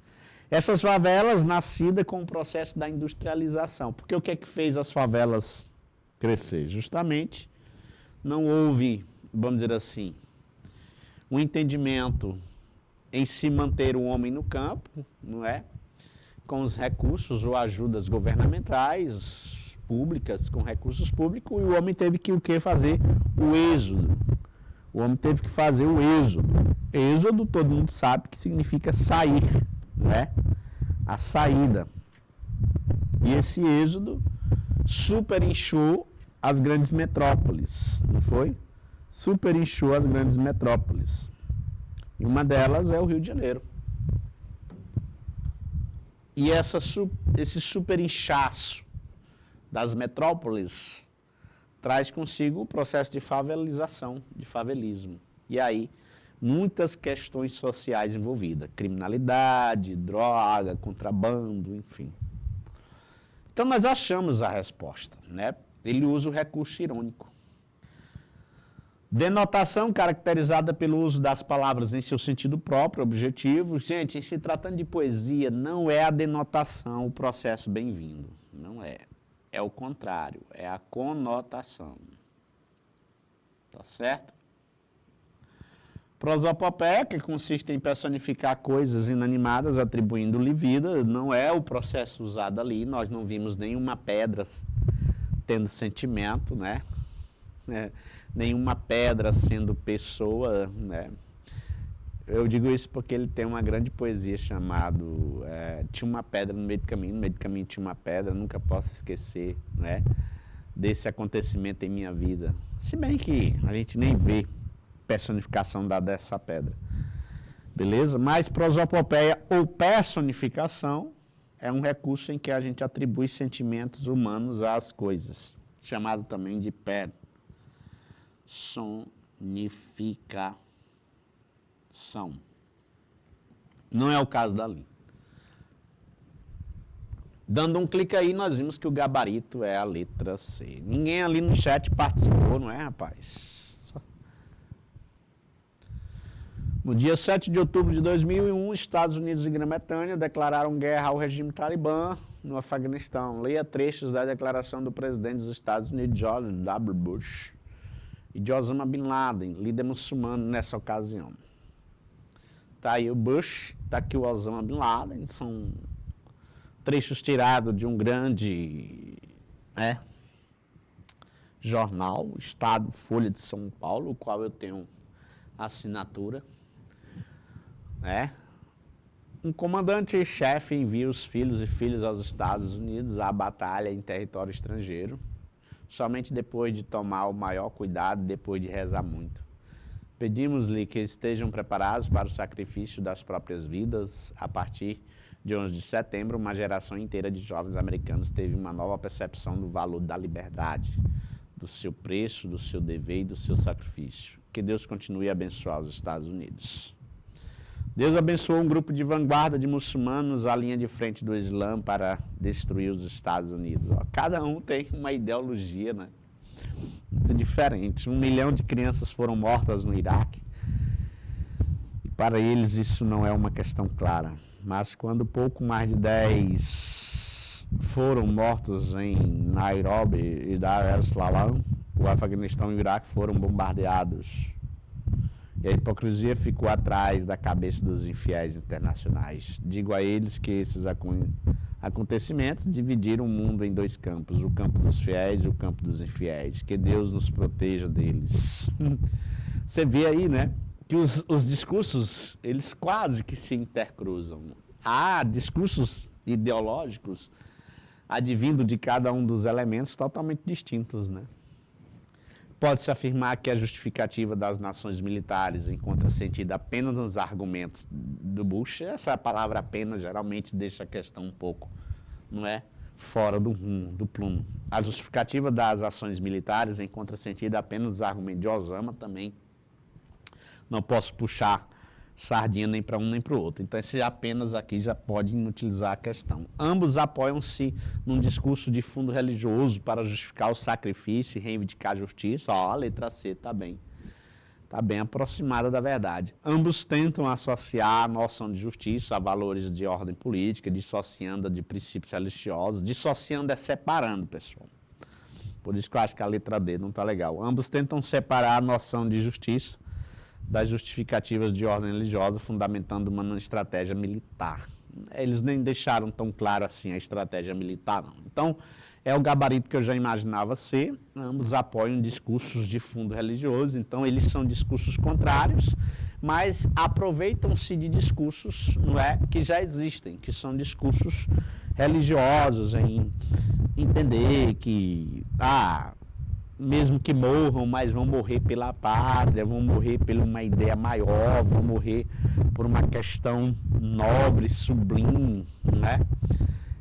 Essas favelas nascidas com o processo da industrialização. Porque o que é que fez as favelas crescer? Justamente não houve, vamos dizer assim, um entendimento em se manter o homem no campo, não é? Com os recursos ou ajudas governamentais, públicas, com recursos públicos, e o homem teve que o quê? Fazer o êxodo. O homem teve que fazer o êxodo. Êxodo, todo mundo sabe que significa sair, não é? A saída. E esse êxodo superinchou as grandes metrópoles, não foi? Superinchou as grandes metrópoles. E uma delas é o Rio de Janeiro. E esse superinchaço das metrópoles traz consigo o processo de favelização, de favelismo. E aí, muitas questões sociais envolvidas. Criminalidade, droga, contrabando, enfim. Então, nós achamos a resposta, né? Ele usa o recurso irônico. Denotação caracterizada pelo uso das palavras em seu sentido próprio, objetivo. Gente, em se tratando de poesia, não é a denotação o processo bem-vindo. Não é. É o contrário, é a conotação. Tá certo? Prosopopeia, que consiste em personificar coisas inanimadas, atribuindo-lhe vida, não é o processo usado ali. Nós não vimos nenhuma pedra tendo sentimento, né? Nenhuma pedra sendo pessoa, né? Eu digo isso porque ele tem uma grande poesia chamado Tinha uma pedra no meio do caminho tinha uma pedra, nunca posso esquecer, né, desse acontecimento em minha vida. Se bem que a gente nem vê personificação dessa pedra. Beleza? Mas prosopopeia ou personificação é um recurso em que a gente atribui sentimentos humanos às coisas, chamado também de personificação. Não é o caso dali. Dando um clique aí, nós vimos que o gabarito é a letra C. Ninguém ali no chat participou, não é, rapaz? No dia 7 de outubro de 2001, Estados Unidos e Grã-Bretanha declararam guerra ao regime talibã no Afeganistão. Leia trechos da declaração do presidente dos Estados Unidos, George W. Bush, e de Osama Bin Laden, líder muçulmano nessa ocasião. Está aí o Bush, está aqui o Osama Bin Laden, são trechos tirados de um grande jornal, Estado Folha de São Paulo, o qual eu tenho assinatura. Um comandante-chefe envia os filhos e filhas aos Estados Unidos à batalha em território estrangeiro, somente depois de tomar o maior cuidado, depois de rezar muito. Pedimos-lhe que estejam preparados para o sacrifício das próprias vidas. A partir de 11 de setembro, uma geração inteira de jovens americanos teve uma nova percepção do valor da liberdade, do seu preço, do seu dever e do seu sacrifício. Que Deus continue a abençoar os Estados Unidos. Deus abençoou um grupo de vanguarda de muçulmanos à linha de frente do Islã para destruir os Estados Unidos. Cada um tem uma ideologia, né, muito diferente. 1 milhão de crianças foram mortas no Iraque. E para eles isso não é uma questão clara. Mas quando pouco mais de 10 foram mortos em Nairobi e Dar es Salaam, o Afeganistão e o Iraque foram bombardeados. E a hipocrisia ficou atrás da cabeça dos infiéis internacionais. Digo a eles que esses acontecimentos dividiram o mundo em 2 campos, o campo dos fiéis e o campo dos infiéis. Que Deus nos proteja deles. Você vê aí, né, que os discursos, eles quase que se intercruzam. Há discursos ideológicos advindo de cada um dos elementos totalmente distintos, né? Pode-se afirmar que a justificativa das nações militares encontra sentido apenas nos argumentos do Bush. Essa palavra apenas geralmente deixa a questão um pouco, não é, fora do rumo, do plumo. A justificativa das ações militares encontra sentido apenas nos argumentos de Osama também. Não posso puxar sardinha nem para um nem para o outro. Então, esse apenas aqui já pode inutilizar a questão. Ambos apoiam-se num discurso de fundo religioso para justificar o sacrifício e reivindicar a justiça. A letra C está bem. está bem aproximada da verdade. Ambos tentam associar a noção de justiça a valores de ordem política, dissociando de princípios religiosos, dissociando é separando, pessoal. Por isso que eu acho que a letra D não está legal. Ambos tentam separar a noção de justiça das justificativas de ordem religiosa, fundamentando uma estratégia militar. Eles nem deixaram tão claro assim a estratégia militar, não. Então, é o gabarito que eu já imaginava ser. Ambos apoiam discursos de fundo religioso, então eles são discursos contrários, mas aproveitam-se de discursos, não é, que já existem, que são discursos religiosos, em entender que, mesmo que morram, mas vão morrer pela pátria, vão morrer por uma ideia maior, vão morrer por uma questão nobre, sublime, né?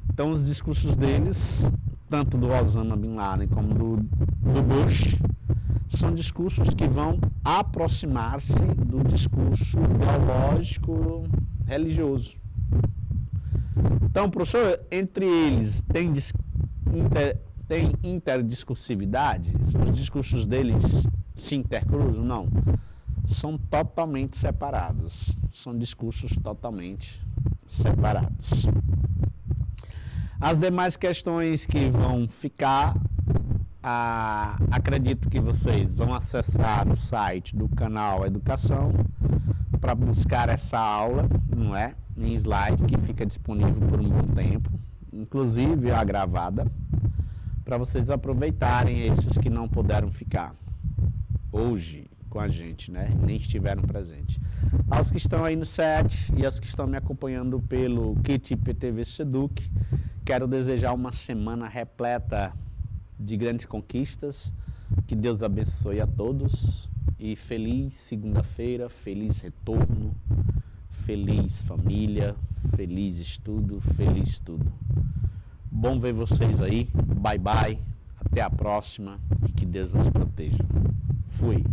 Então, os discursos deles, tanto do Osama Bin Laden como do Bush, são discursos que vão aproximar-se do discurso ideológico religioso. Então, professor, entre eles tem interdiscursividade? Os discursos deles se intercruzam? Não. São totalmente separados. São discursos totalmente separados. As demais questões que vão ficar, acredito que vocês vão acessar o site do canal Educação para buscar essa aula, não é? Em slide, que fica disponível por um bom tempo, inclusive a gravada, para vocês aproveitarem esses que não puderam ficar hoje com a gente, né? Nem estiveram presentes. Aos que estão aí no chat e aos que estão me acompanhando pelo Kit IPTV Seduc, quero desejar uma semana repleta de grandes conquistas, que Deus abençoe a todos e feliz segunda-feira, feliz retorno, feliz família, feliz estudo, feliz tudo. Bom ver vocês aí, bye bye, até a próxima e que Deus nos proteja. Fui.